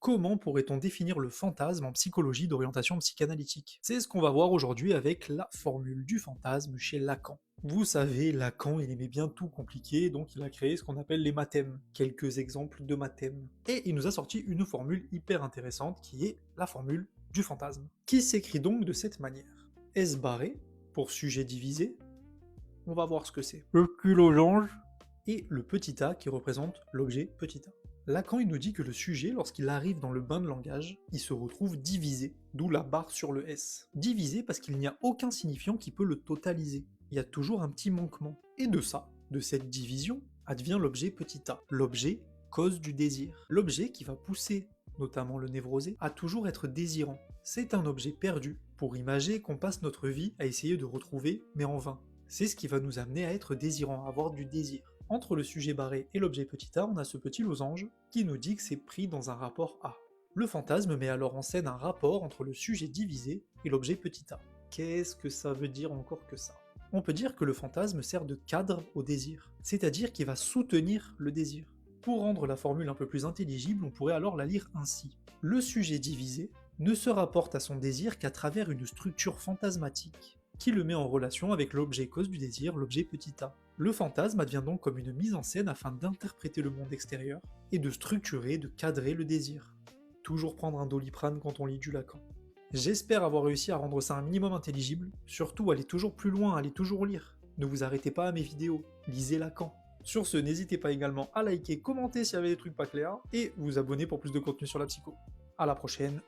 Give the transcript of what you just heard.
Comment pourrait-on définir le fantasme en psychologie d'orientation psychanalytique? C'est ce qu'on va voir aujourd'hui avec la formule du fantasme chez Lacan. Vous savez, Lacan, il aimait bien tout compliquer, donc il a créé ce qu'on appelle les mathèmes. Quelques exemples de mathèmes. Et il nous a sorti une formule hyper intéressante qui est la formule du fantasme, qui s'écrit donc de cette manière. S barré, pour sujet divisé, on va voir ce que c'est. Le cul aux anges, et le petit a qui représente l'objet petit a. Lacan il nous dit que le sujet, lorsqu'il arrive dans le bain de langage, il se retrouve divisé, d'où la barre sur le S. Divisé parce qu'il n'y a aucun signifiant qui peut le totaliser. Il y a toujours un petit manquement. Et de ça, de cette division, advient l'objet petit a. L'objet cause du désir. L'objet qui va pousser, notamment le névrosé, à toujours être désirant. C'est un objet perdu, pour imager qu'on passe notre vie à essayer de retrouver, mais en vain. C'est ce qui va nous amener à être désirant, à avoir du désir. Entre le sujet barré et l'objet petit a, on a ce petit losange qui nous dit que c'est pris dans un rapport A. Le fantasme met alors en scène un rapport entre le sujet divisé et l'objet petit a. Qu'est-ce que ça veut dire encore que ça? On peut dire que le fantasme sert de cadre au désir, c'est-à-dire qu'il va soutenir le désir. Pour rendre la formule un peu plus intelligible, on pourrait alors la lire ainsi. Le sujet divisé ne se rapporte à son désir qu'à travers une structure fantasmatique, qui le met en relation avec l'objet cause du désir, l'objet petit a. Le fantasme advient donc comme une mise en scène afin d'interpréter le monde extérieur, et de structurer, de cadrer le désir. Toujours prendre un Doliprane quand on lit du Lacan. J'espère avoir réussi à rendre ça un minimum intelligible, surtout allez toujours plus loin, allez toujours lire. Ne vous arrêtez pas à mes vidéos, lisez Lacan. Sur ce, n'hésitez pas également à liker, commenter s'il y avait des trucs pas clairs, et vous abonner pour plus de contenu sur la psycho. À la prochaine,